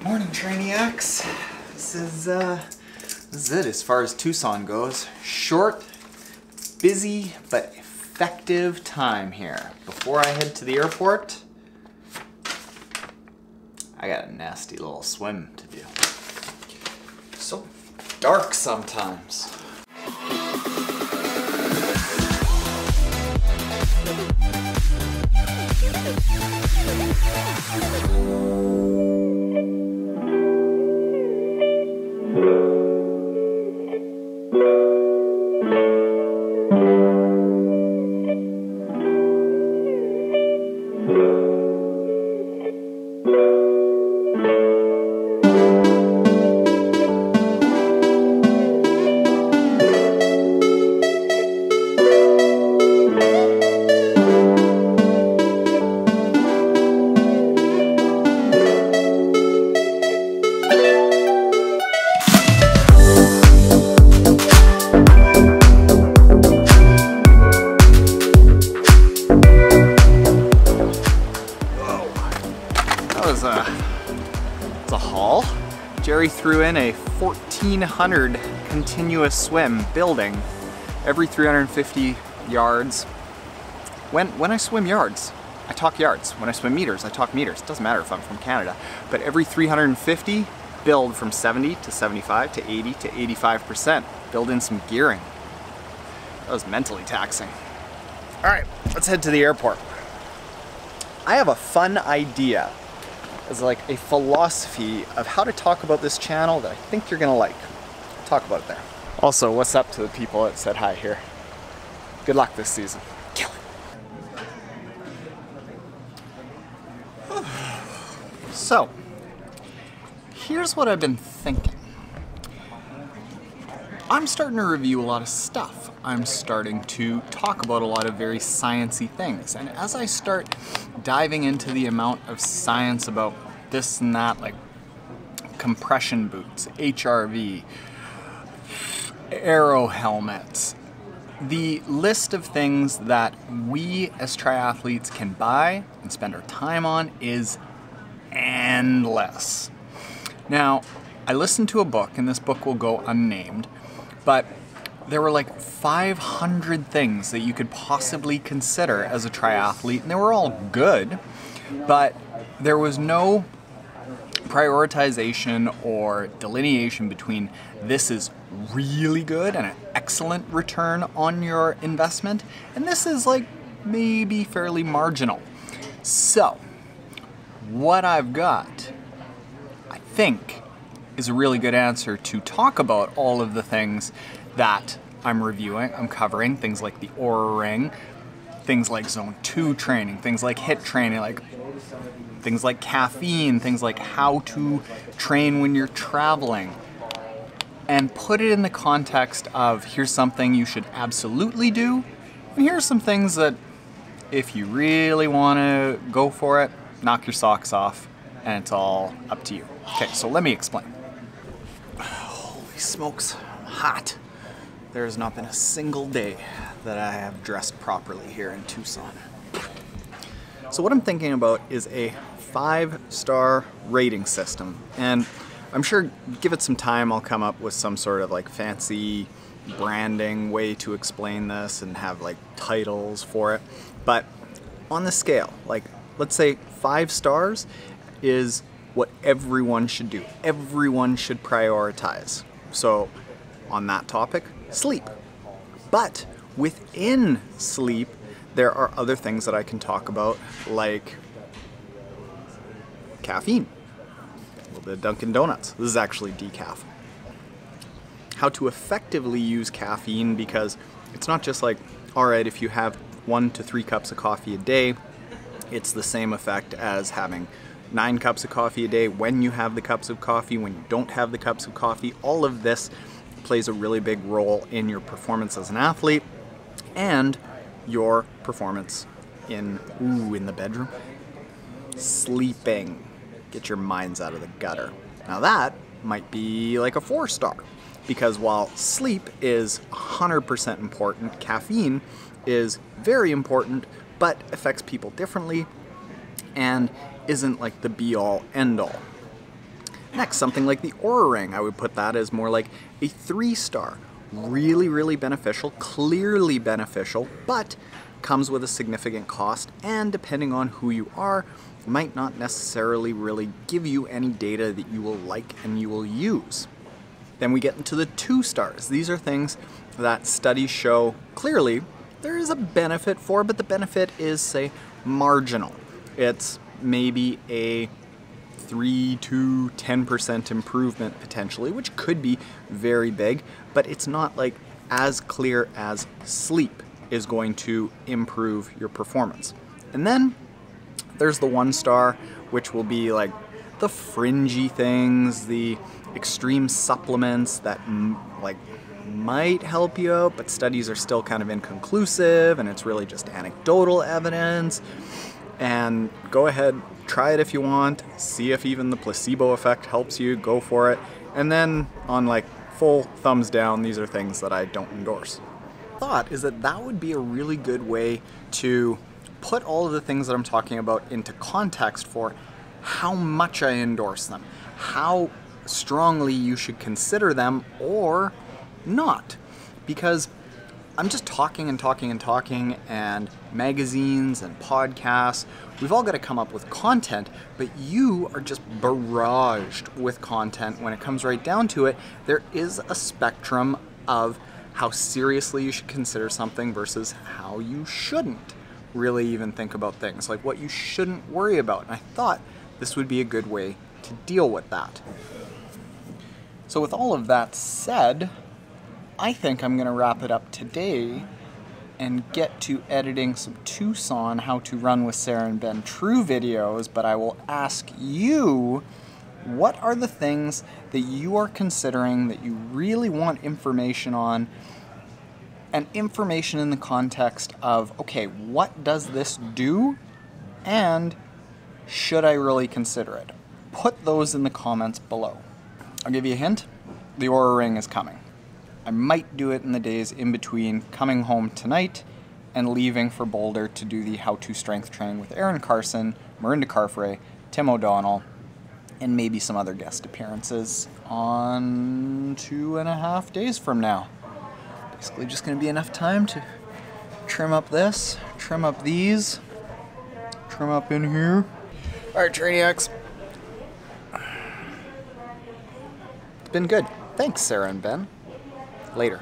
Morning, Trainiacs. This is it as far as Tucson goes. Short, busy, but effective time here. Before I head to the airport, I got a nasty little swim to do. So dark sometimes. It's a haul. Jerry threw in a 1,400 continuous swim building every 350 yards. When I swim yards, I talk yards. When I swim meters, I talk meters. It doesn't matter if I'm from Canada. But every 350, build from 70 to 75 to 80 to 85%. Build in some gearing. That was mentally taxing. All right, let's head to the airport. I have a fun idea as like a philosophy of how to talk about this channel that I think you're gonna like. Talk about it there. Also, what's up to the people that said hi here? Good luck this season. Kill it. So, here's what I've been thinking. I'm starting to review a lot of stuff. I'm starting to talk about a lot of very sciencey things. And as I start diving into the amount of science about this and that, like compression boots, HRV, aero helmets, the list of things that we as triathletes can buy and spend our time on is endless. Now, I listened to a book, and this book will go unnamed, but there were like 500 things that you could possibly consider as a triathlete, and they were all good, but there was no prioritization or delineation between this is really good and an excellent return on your investment, and this is like maybe fairly marginal. So, what I've got, I think, is a really good answer to talk about all of the things that I'm reviewing, I'm covering, things like the Oura Ring, things like Zone 2 training, things like HIIT training, like things like caffeine, things like how to train when you're traveling, and put it in the context of here's something you should absolutely do, and here's some things that if you really want to go for it, knock your socks off, and it's all up to you. Okay, so let me explain. Holy smokes, I'm hot. There has not been a single day that I have dressed properly here in Tucson. So what I'm thinking about is a 5-star rating system, and I'm sure give it some time I'll come up with some sort of like fancy branding way to explain this and have like titles for it. But on the scale, like let's say 5 stars is what everyone should do. Everyone should prioritize. So on that topic, sleep. But within sleep, there are other things that I can talk about, like caffeine, a little bit of Dunkin' Donuts. This is actually decaf. How to effectively use caffeine, because it's not just like, all right, if you have 1 to 3 cups of coffee a day, it's the same effect as having 9 cups of coffee a day. When you have the cups of coffee, when you don't have the cups of coffee, all of this plays a really big role in your performance as an athlete and your performance in the bedroom. Sleeping. Get your minds out of the gutter. Now that might be like a 4-star, because while sleep is 100% important, caffeine is very important, but affects people differently and isn't like the be-all, end-all. Next, something like the Oura Ring. I would put that as more like a 3-star. Really, really beneficial, clearly beneficial, but comes with a significant cost, and depending on who you are, might not necessarily really give you any data that you will like and you will use. Then we get into the 2 stars. These are things that studies show clearly there is a benefit for, but the benefit is, say, marginal. It's maybe a 3 to 10% improvement potentially, which could be very big, but it's not like as clear as sleep is going to improve your performance. And then there's the 1 star, which will be like the fringy things, the extreme supplements that like might help you out, but studies are still kind of inconclusive and it's really just anecdotal evidence. And go ahead, try it if you want, see if even the placebo effect helps you, go for it. And then on like full thumbs down, these are things that I don't endorse. Thought is that that would be a really good way to put all of the things that I'm talking about into context for how much I endorse them, how strongly you should consider them or not. Because I'm just talking and talking and talking, and magazines and podcasts, we've all got to come up with content, but you are just barraged with content. When it comes right down to it, there is a spectrum of how seriously you should consider something versus how you shouldn't really even think about things, like what you shouldn't worry about. And I thought this would be a good way to deal with that. So with all of that said, I think I'm going to wrap it up today and get to editing some Tucson How to Run with Sarah and Ben True videos, but I will ask you, what are the things that you are considering that you really want information on, and information in the context of, okay, what does this do, and should I really consider it? Put those in the comments below. I'll give you a hint, the Oura Ring is coming. I might do it in the days in between coming home tonight and leaving for Boulder to do the How to Strength Train with Aaron Carson, Marinda Carfrae, Tim O'Donnell, and maybe some other guest appearances on 2.5 days from now. Basically just going to be enough time to trim up this, trim up these, trim up in here. Alright, Trainiacs. It's been good. Thanks, Sarah and Ben. Later.